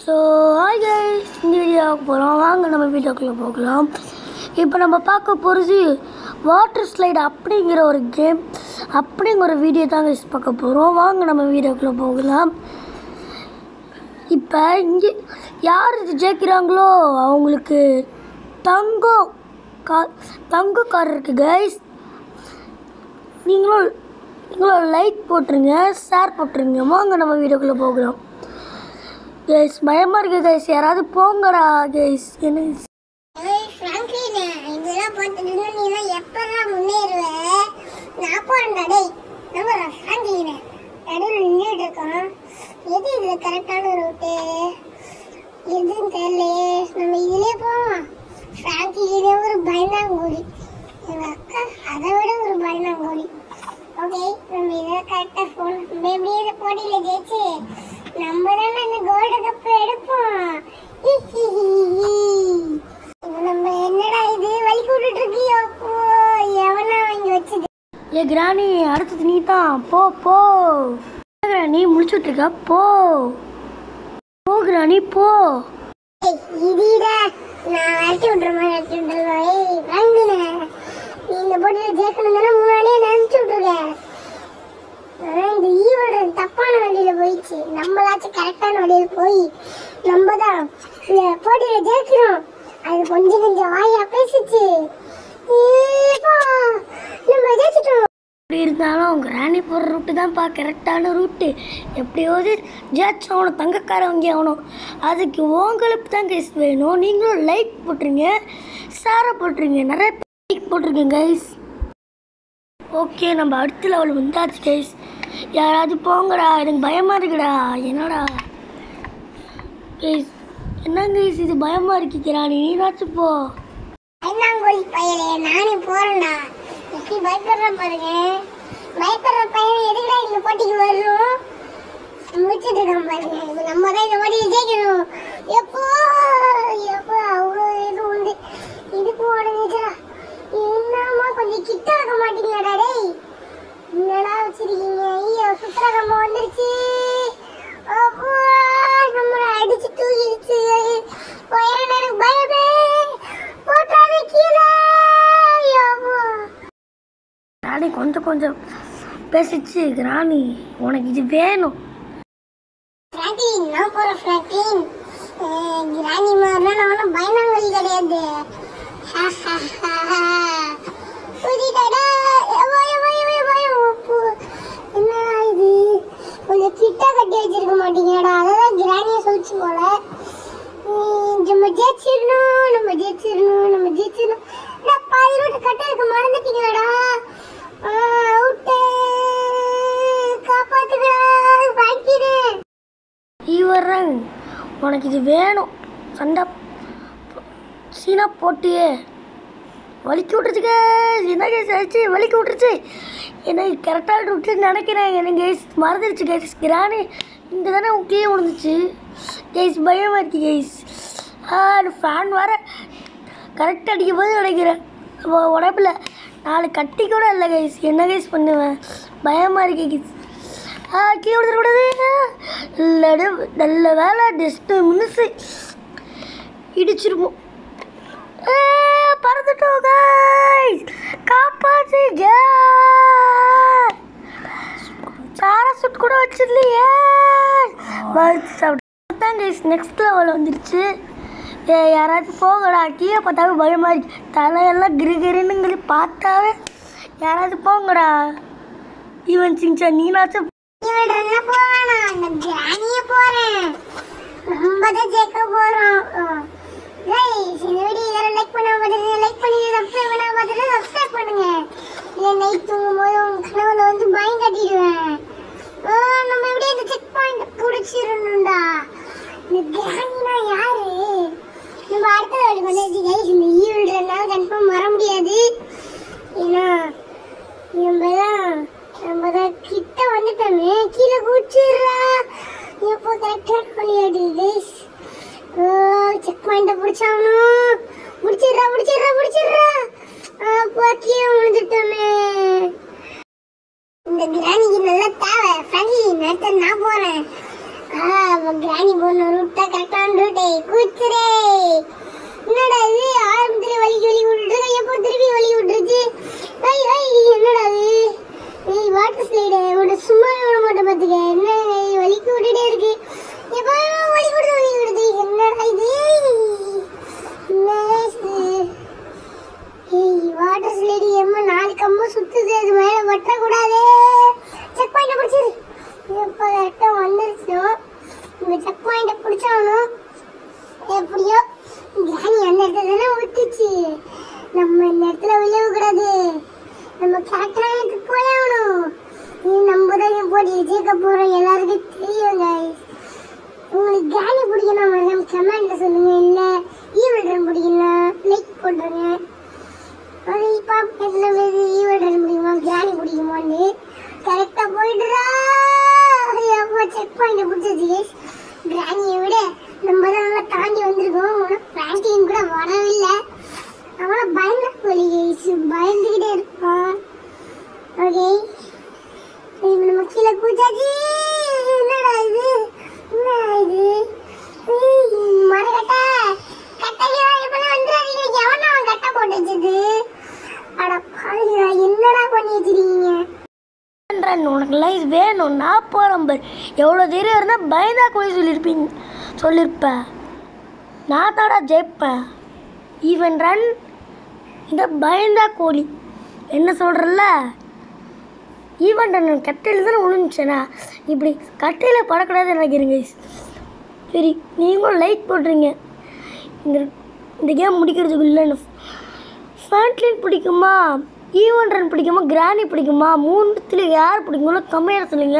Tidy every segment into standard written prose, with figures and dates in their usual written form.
So hi guys, இந்த வீடியோவுக்கு போகிறோம். வாங்க நம்ம வீடியோக்குள்ளே போகலாம். இப்போ நம்ம பார்க்க போகிறது வாட்டர் ஸ்லைடு அப்படிங்கிற ஒரு கேம், அப்படிங்கிற ஒரு வீடியோ தாங்க பார்க்க போகிறோம். வாங்க நம்ம வீடியோக்குள்ளே போகலாம். இப்போ இங்கே யார் இது ஜெயிக்கிறாங்களோ அவங்களுக்கு தங்க கார் இருக்குது கைஸ். நீங்களும் லைக் போட்டுருங்க, ஷேர் போட்டுருங்க. வாங்க நம்ம வீடியோக்குள்ளே போகலாம். கைஸ் பயமாக இருக்கு கைஸ், யாராவது போங்கடா கைஸ். என்ன ஃப்ராங்க்லின், இதெல்லாம் பார்த்துட்டு நீலாம் எப்பெல்லாம் முன்னேறுவ? நான் போகிறேன்டா. டேய் நம்ம ஃப்ராங்க்லின் நடுவில் நின்றுட்டு இருக்கோம். எது இதில் கரெக்டான ரூட்டு எதுன்னு தெரியலையே. நம்ம இதிலே போவோம். ஃப்ராங்க்லினே ஒரு பயந்தாங்கோலி, எங்கள் அக்கா அதை விட ஒரு பயந்தாங்கோலி. ஓகே, நம்ம இதில் கரெக்டாக போகணும். நம்ம எப்படியே இந்த போட்டியில் ஜெயிச்சு நம்ம தானே இந்த கோல்டு கப் எடுப்போம். நம்ம என்னடா இது வலிக்கு விட்டுட்டு இருக்கியோ? எவனா வாங்கி வச்சது? ஏ கிராணி, அடுத்தது நீ தான். போ கிராணி, முடிச்சுட்டு இருக்க. போ கிராணி போ. இதுடா நான் வரட்டி விட்டுற மாதிரி வரட்டி விட்டுருவேன். நீ இந்த போட்டியில் ஜெயிக்கணும் தானே முன்னாடியே நினைச்சு விட்டுருக்கேன். இந்த ஈவோட தப்பான வழியில போயிடுச்சு. நம்மளாச்சும் கரெக்டான வழியில போய் நம்ம தான் போட்டியில ஜெயிக்கிறோம். அது கொஞ்சம் வாயா பேசிச்சு. நம்ம ஜெயிச்சிட்டோம். அப்படி இருந்தாலும் கிராணி போகிற ரூட்டு தான்ப்பா கரெக்டான ரூட்டு. எப்படியாவது ஜெயிச்சாகணும், தங்கக்கார வாங்கி ஆகணும். அதுக்கு உங்களுக்கு தான் கைஸ் வேணும். நீங்களும் லைக் போட்டுருங்க, ஷேரை போட்டுருங்க, நிறைய லைக் போட்டிருங்க கைஸ். ஓகே, நம்ம அடுத்த லெவல் வந்தாச்சு கைஸ். யாராவது போங்கடா, எனக்கு பயமாக இருக்குடா. என்னடா கைஸ், என்ன கைஸ் இது பயமாக இருக்கிறா? நீனாச்சும் போ. ஐந்தாங்கோலி பையலே, நானே போறேன்டா. எப்படி பயப்படுறேன் பாருங்க. பயப்படுற பையன் எதுக்குடா இந்த போட்டிக்கு வரணும்? முடிச்சுட்டு இருக்கான் பாருங்க. இது நம்ம தான் இந்த போட்டியில் ஜெயிக்கணும். எப்போ அவ்வளோ இது உண்டு. இதுக்கு உடஞ்சிச்சா என்னமா கொஞ்சம் கிட்ட இருக்க மாட்டீங்கடா. டேய் என்னடா வச்சிருக்கீங்க? ஐயோ, சுற்றுலா கம்பம் வந்துருச்சு. அப்போ நம்மளை அடிச்சு தூக்கிடுச்சு. எனக்கு பயமே போட்டாரு கீழே. கிராணி கொஞ்சம் பேசிச்சு. கிராணி, உனக்கு இது வேணும். ஃப்ராங்க்லின், நான் போகிறேன் ஃப்ராங்க்லின். கிராணி மாதிரிலாம் நான் ஒன்றும் பயந்தாங்கோலி கிடையாது. என்னடா இது கொஞ்சம் கிட்டா கட்டி வச்சிருக்க மாட்டீங்கடா. அதான் கிராணியை சொல்லிச்சு போல. நம்ம ஜெயிச்சிடணும். பாதி ரோட்டு கட்ட இருக்க மறந்துட்டீங்கடா. Out, காப்பாத்துக்கடா Franklin. வர்றேன், உனக்கு இது வேணும். சண்டை சீனா போட்டியே வலிக்கி விட்டுருச்சுங்க. என்ன கேஸ் ஆயிடுச்சு? வலிக்கி விட்டுருச்சு. என்ன கரெக்டாக விட்டுன்னு நினைக்கிறேன். எனக்கு கேஸ் மறந்துடுச்சு கேஸ். கிராணி இங்கே தானே கீழே விழுந்துச்சு கேஸ். பயமாக இருக்கு கேஸ். ஃபேன் வர கரெக்டாக அடிக்கும் போது நினைக்கிறேன் உடம்புல 4 கட்டி கூட இல்லை கேஸ். என்ன கேஸ் பண்ணுவேன்? பயமாக இருக்கு கேஸ். கீழே விழுந்துடக்கூடாது. நல்ல வேலை, டெஸ்ட்டு மினிஸு இடிச்சிருப்போம். பறந்துட்டோம் கைஸ், காப்பாத்துங்க. பேராசூட் கூட வச்சிடலையே. தான் கைஸ், நெக்ஸ்ட் லெவல் வந்துடுச்சு. யாராச்சும் போங்கடா. கீழே பார்த்தாவே பயமா இருக்கு. தலையெல்லாம் கிரிகிரின்னு பார்த்தாவே யாராவது போங்கடா. ஈவன் சிங்சா, நீனாச்சும் போவேனா? அந்த கிராணிய போறேன். நம்ம தான் ஜெயிக்க போறோம். கைஸ், இந்த வீடியோ லைக் பண்ணாம பாத்துங்க, லைக் பண்ணி சப்ஸ்கிரைப் பண்ணாம பாத்துங்க, சப்ஸ்கிரைப் பண்ணுங்க. இல்ல நைட் தூங்கும்போது உங்க கனவுல வந்து பயம் கட்டிடுவேன். நம்ம எப்படியே இந்த செக் பாயிண்ட் பிடிச்சிடணும்டா. இந்த கிராணினா யாரு? நம்ம அடுத்த வேலைக்கு வந்து கைஸ், இந்த ஈவில்னால கன்ஃபார்ம் வர முடியாது. ஏன்னா நம்ம தான் கிட்ட வந்துட்டோமே. கீழே குடிச்சிடுறா. எப்போ கரெக்டாக பண்ணியாடு கைஸ். செக் பாயிண்ட்டை பிடிச்சாகணும். முடிச்சிடுறா. அப்போ கீழே விழுந்துட்டோமே. இந்த கிராணிக்கு நல்லா தேவை. ஃப்ராங்க்லின், நேரத்தை நான் போகிறேன். கிராணி போன ரூட் தான் கரெக்டான ரூட்டே கூச்சுரே. என்னடா இது ஆரம்பத்துல வலிக்கு விட்டுருக்கு, எப்போ திருப்பி வலிக்கு விட்டுருச்சு. என்னடா இது வாட்டர் ஸ்லைடு உட சும்மா விட மாட்டேன் பார்த்துக்க. என்ன வலிக்கு விட்டுட்டே இருக்கு, எப்போ வலிக்கு விடுது. என்னடா இது வாட்டர் ஸ்லைடு எம்ம 4 கம்பு சுத்துது, அது மேல வட்டக்கூடாது. Check point பிடிச்சிரு. எப்போ கரெக்டாக வந்துருச்சோ இந்த செக் பாயிண்ட்டை பிடிச்சாகணும். எப்படியோ கிராணி அந்த இடத்துல தானே விட்டுச்சு, நம்ம இந்த இடத்துல விளையக்கூடாது, நம்ம கரெக்டான இடத்துக்கு போயாகணும். இது நம்ம தான் போட்டி ஜெயிக்க போகிறோம், எல்லாருக்கும் தெரியும் guys. உங்களுக்கு கிராணி பிடிக்கணும் மேடம் கமெண்ட்ல சொல்லுங்க, இல்லை ஈவல் ரன் பிடிக்கணும் லைக் போட்டுருங்க. அது இப்போ ஈவல் ரன் பிடிக்குமா கிராணி பிடிக்குமான்னு கரெக்டாக போயிடுறா. அப்போ செக் பாயிண்ட் பிடிச்சிச்சு guys. கிராணியை விட நம்ம தான் நல்லா தாண்டி வந்திருக்கோம். ஆனால் ஃப்ராங்க்லின் கூட வரவில்லை, அவனை பயந்துக்கிட்டே இருப்பான். ஓகே நம்ம கீழே கூச்சாச்சு. என்னடா இது மரக்கட்டை கட்டையா எப்பதான் வந்துடாதீங்க. எவனா அவன் கட்டை போட்டு வச்சது? அட பாருங்க என்னடா பண்ணி வச்சிருக்கீங்க. உனக்குலாம் இது வேணும், நான் போகிறேன் பார். எவ்வளோ தைரியம் இருந்தால் பயந்தா கோழி சொல்லியிருப்பேன். நான் தாடா ஜெயிப்பேன். ஈவன் ரன் இந்த பயந்தா கோழி என்ன சொல்கிறல்ல. ஈவன் ரன் கட்டையில் தானே விழுந்துச்சேண்ணா, இப்படி கட்டையில் படக்கூடாது நினைக்கிறேங்க. சரி நீங்களும் லைக் போட்டுருங்க. இந்த கேம் முடிக்கிறதுக்குள்ள ஃப்ராங்க்லின் பிடிக்குமா, ஈவன் ரன் பிடிக்குமா, கிராணி பிடிக்குமா, 3த்துல யார் பிடிக்குமோ கம்மியாக சொல்லுங்க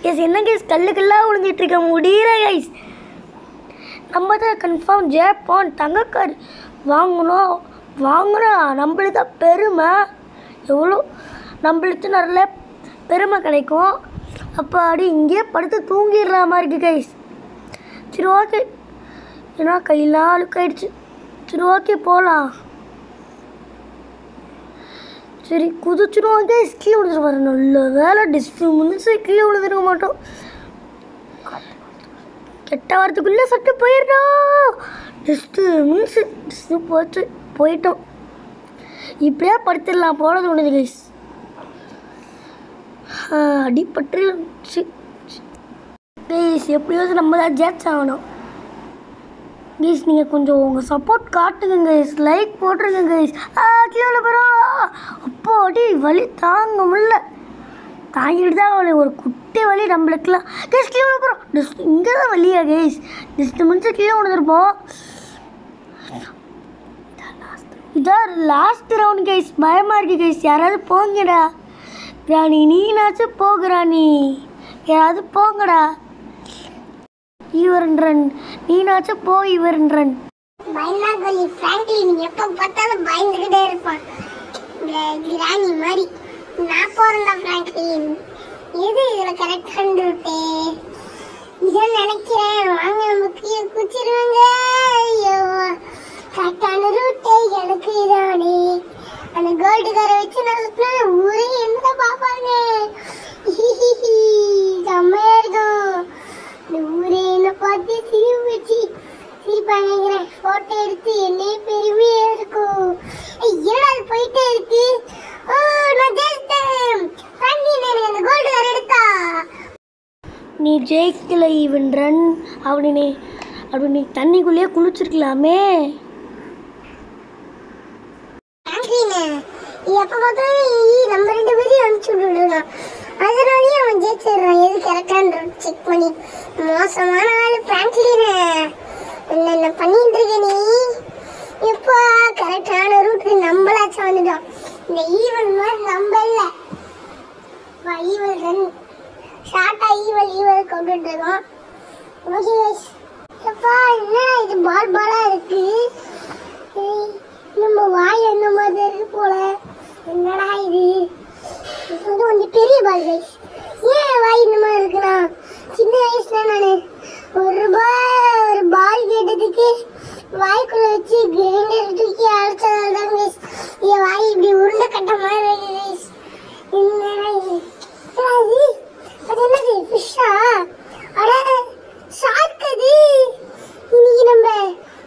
கேஸ். என்ன கேஸ் கல்லுக்கெல்லாம் விழுந்துட்டு இருக்க முடியல கைஸ். நம்ம தான் கன்ஃபார்ம் ஜெயிப்போம். தங்கக்கார் வாங்கணும் நம்மளுக்கு தான் பெருமை. எவ்வளோ நம்மளுக்கு நிறைய பெருமை கிடைக்கும். அப்போ அப்படி இங்கேயே படுத்து தூங்கிடுற மாதிரி இருக்குது கைஸ். சரி ஓகே, ஏன்னா கையெல்லாம் அழுக்காயிடுச்சு. சரி ஓகே போகலாம். சரி குதிச்சிடுவோம் கைஸ். கீழே விழுந்துட்டு வர நல்ல வேலை முடிச்சு கீழே விழுந்துருக்க மாட்டோம். கெட்ட வாரத்துக்குள்ளே சட்டு போயிடுறோம். டிஸ்ட்டு போயிட்டோம். இப்படியே படுத்துடலாம் போல தோணுது கைஸ். அடிப்பட்டு கைஸ் எப்படியாவது நம்ம தான் ஜெயிச்சு ஆகணும் கைஸ். நீங்கள் கொஞ்சம் உங்கள் சப்போர்ட் காட்டுங்க கைஸ், லைக் போட்டுருங்க கைஸ். கீழே போகிறோம். அப்போ அடி வலி தாங்க முடியல, தாங்கிட்டு தான் வலி, ஒரு குட்டி வலி நம்மளுக்குலாம் கைஸ். கீழே போகிறோம். இங்கே தான் வலியா கைஸ். ஜஸ்ட் முடிச்சு கீழே விழுந்துருப்போம். இதான் லாஸ்ட் ரவுண்ட் கைஸ். பயமாக இருக்குது கைஸ். யாராவது போங்கடா. கிராணி நீனாச்சும் போகிறானி, யாராவது போங்கடா. ஈவன் ரன் நீனாச்சும் போ. ஈவன் ரன் பயந்தா கோழி ஃப்ராங்க்லின் எப்போ பார்த்தாலும் பயந்துக்கிட்டே இருப்பான். இந்த கிராணி மாதிரி நான் போகிறேன்டா ஃப்ராங்க்லின். எது இதில் கரெக்டான ரூட்டு இதான் நினைக்கிறேன். வாங்க நம்ம கீழே குச்சிருவாங்க. ஐயோ கரெக்டான ரூட்டே எனக்கு இதானே. அந்த கோல்டு காரை வச்சு நான் சுற்றினேன். ஊரே என்ன பார்ப்பாங்க, செம்மையா இருக்கும். இந்த ஊரே என்ன பார்த்து சிரிப்பாங்க. போட்டோ எடுத்து என்னையே பெருமையா இருக்கும். என்னடா அது போயிட்டே இருக்கு. ஓ நான் ஜெயிச்சிட்டேன். ஃப்ராங்க்லின் அந்த கோல்டு கார் எடுத்தா. நீ ஜெயிக்கல ஈவன் ரன். அப்படி நீ தண்ணிக்குள்ளேயே குளிச்சிருக்கலாமே. எப்ப பார்த்தாலும் நம்ம 2 பேரையும் அனுப்பிச்சு விடலாம். அதனாலயே அவன் ஜெயிச்சிடுறான். எது கரெக்டான ரூட் செக் பண்ணி. மோசமான ஆளு ஃப்ராங்க்லின். என்ன பண்ணிட்டு இருக்க நீ? இப்போ கரெக்டான ரூட் நம்மளாச்சும் வந்துட்டோம். இந்த ஈவன் மாதிரி நம்ம இல்லை. ஈவல் ரன் ஷார்ட்டா ஈவல் கொண்டுட்டு இருக்கோம். ஓகே எப்பா என்ன இது பாலா இருக்கு. நம்ம வாய் அந்த மாதிரி இருக்கு போல. என்னடா இது கொஞ்சம் பெரிய பால் கைஸ். ஏன் வாய் இந்த மாதிரி இருக்குண்ணா? சின்ன வயசுல நான் ஒரு பால் கேட்டதுக்கு வாய்க்குள்ள வச்சு கிரைண்டர் தூக்கி அழைச்சதால் தான் கைஸ் என் வாய் இப்படி உருண்டை கட்ட மாதிரி இருக்கு கைஸ். என்னடா இது? அது என்னது ஃபிஷ்ஷா? அட என்னது இன்னைக்கு நம்ம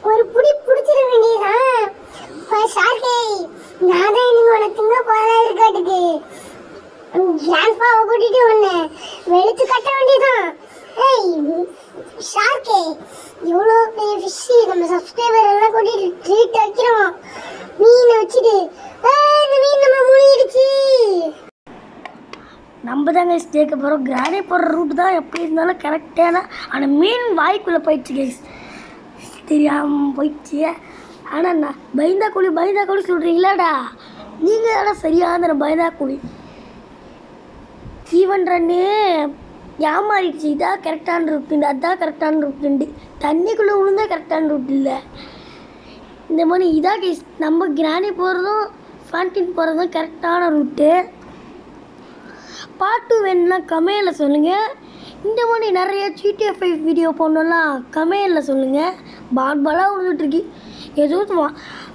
ஒரு புடி பிடிச்சிட வேண்டியதான். ஷார்க்கே நான் தான் இன்னைக்கு உனக்கு திங்க போறதா இருக்காட்டுக்கு. கிராண்ட்பாவை கூட்டிட்டு ஒன்று வெளுத்து கட்ட வேண்டியதான். ஏய் ஷார்க்கே எவ்வளோ பெரிய ஃபிஷ்ஷு, நம்ம சப்ஸ்கிரைபர் எல்லாம் கூட்டிட்டு ட்ரீட் வைக்கிறோம். மீனை வச்சுட்டு இந்த மீன் நம்ம முழுகிடுச்சு. நம்ம தாங்க கேட்க போகிறோம். கிரானி போடுற ரூட் தான் எப்படி இருந்தாலும் கரெக்டான, ஆனால் மீன் வாய்க்குள்ளே போயிடுச்சு கைஸ், தெரியாமல் போயிடுச்சு. ஆனால் நான் பயந்தா கூலி சொல்கிறீங்களாடா, நீங்கள் தானே சரியான பயந்தா கூலி. ஈவன் ரன்னு ஏமாறிடுச்சு. இதான் கரெக்டான ரூட்டு, அதான் கரெக்டான ரூட்டு, தண்ணிக்குள்ளே விழுந்தா கரெக்டான ரூட் இல்லை. இந்த மாதிரி இதான் கைஸ், நம்ம கிரானி போகிறதும் ஃபேண்டின் போகிறதும் கரெக்டான ரூட்டு. பாட்டு வேணும்னா கமெண்டில் சொல்லுங்கள். இந்த மாதிரி நிறைய GTA 5 வீடியோ போடணும்லாம் கமெண்டில் சொல்லுங்கள். பாலாக விழுந்துட்டுருக்கு. ஏதோ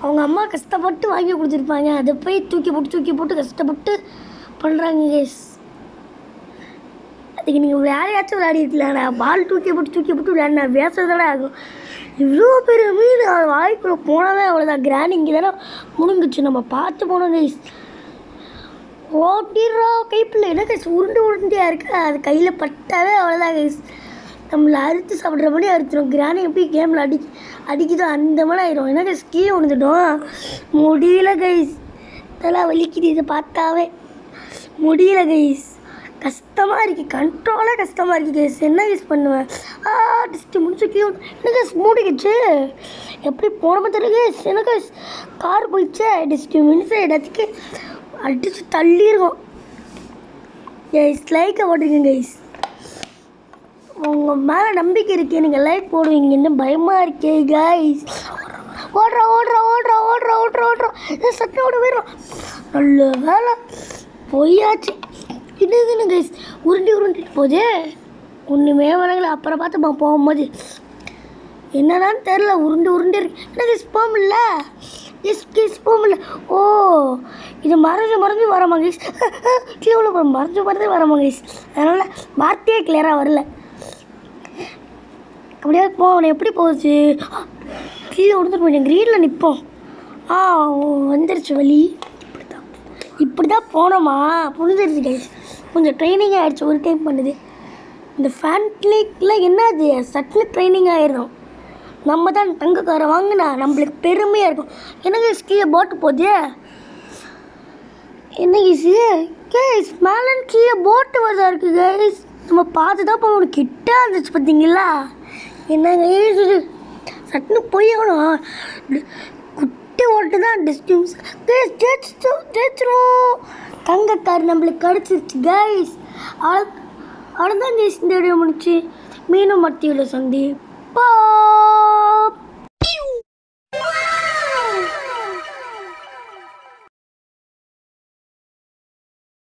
அவங்க அம்மா கஷ்டப்பட்டு வாங்கி கொடுத்துருப்பாங்க, அதை போய் தூக்கி போட்டு கஷ்டப்பட்டு பண்ணுறாங்க கைஸ். அதுக்கு நீங்கள் வேலையாச்சும் விளையாடிருக்கலாம்டா. பால் தூக்கி போட்டு விளையாடினா வேசதானே ஆகும். இவ்வளோ பெரிய மீன் வாய்க்குள்ளே போனாவே அவ்வளோதான். கிரானி இங்கே தானே முடிஞ்சிச்சு, நம்ம பார்த்து போனோம் கைஸ். ஓட்டிடுறா கைப்பில் என்ன கைஸ், உருண்டையாக இருக்குது. அது கையில் பட்டாவே அவ்வளோதான் கைஸ், நம்மளை அறுத்து சாப்பிட்ற மாதிரி அறுத்துடும். கிரானி எப்படி கேமில் அடிக்குதோ அந்த மாதிரி ஆயிரும். என்ன கைஸ் கீழே விழுந்துட்டோம், முடியல கைஸ். இதெல்லாம் வலிக்குது, இதை பார்த்தாவே முடியல கைஸ். கஷ்டமாக இருக்குது, கண்ட்ரோலாக கஷ்டமாக இருக்குது கைஸ். என்ன கைஸ் பண்ணுவேன், டிஸ்ட்டு முடிச்சு கீழே என்ன கைஸ் மூடிக்கிச்சு. எப்படி போனோமோ தெரியல கைஸ். என்ன கைஸ் கார் போயிடுச்சு, டிஸ்ட்டு மினிட்ஸ் இடத்துக்கு அடித்து தள்ளியிருக்கோம் கைஸ். லைக்கை போட்டிருக்கேன் கைஸ், உங்கள் மேலே நம்பிக்கை இருக்கே, நீங்கள் லைக் போடுவீங்க. என்ன பயமாக இருக்கே கைஸ். ஓடுறா சட்டை ஓட போயிடும். நல்ல வேலை போயாச்சு. இதுன்னு கைஸ் உருண்டிட்டு போதே, ஒன்றுமே வணங்கல. அப்புறம் பார்த்து போகும்போது என்னதான் தெரில, உருண்டு இருக்கு. என்ன கைஸ் போகல, கேஸ் போகல. ஓ இது மறைஞ்சு வரமா கைஸ், கீழே மறைஞ்சு வரமா கைஸ். அதனால் வார்த்தையே கிளியராக வரல. அப்படியே போகணும். எப்படி போச்சு, கீழே விழுந்துட்டு போயிட்டேன். க்ரீனில் நிற்போம். வந்துருச்சு வழி. இப்படி தான் போனோமா, புரிஞ்சிருச்சு கைஸ். கொஞ்சம் ட்ரைனிங் ஆகிடுச்சு ஒரு டைம் பண்ணுது. இந்த ஃபேன்ட்லிக்கில் என்னது சட்டில் ட்ரைனிங் ஆகிடும். நம்ம தான் தங்கக்காரை வாங்கினா நம்மளுக்கு பெருமையாக இருக்கும். என்ன கீழே போட்டு போதே, என்ன கேஸ் மேலே கீழே போட்டு வசா இருக்குது கைஸ். நம்ம பார்த்து தான் போகணும். கிட்ட இருந்துச்சு பார்த்தீங்களா. என்ன கைஸ் சட்டுன்னு போயணும். குட்டி ஓட்டு தான் டிஸ்டன்ஸ் கைஸ். தேய்ச்சிருவோம். தங்கக்கார் நம்மளுக்கு கிடச்சிருச்சு கைஸ். அவ்வளோதான் கைஸ், இந்த வீடியோ முடிச்சு மீனும் மத்தியில் சந்தி. பா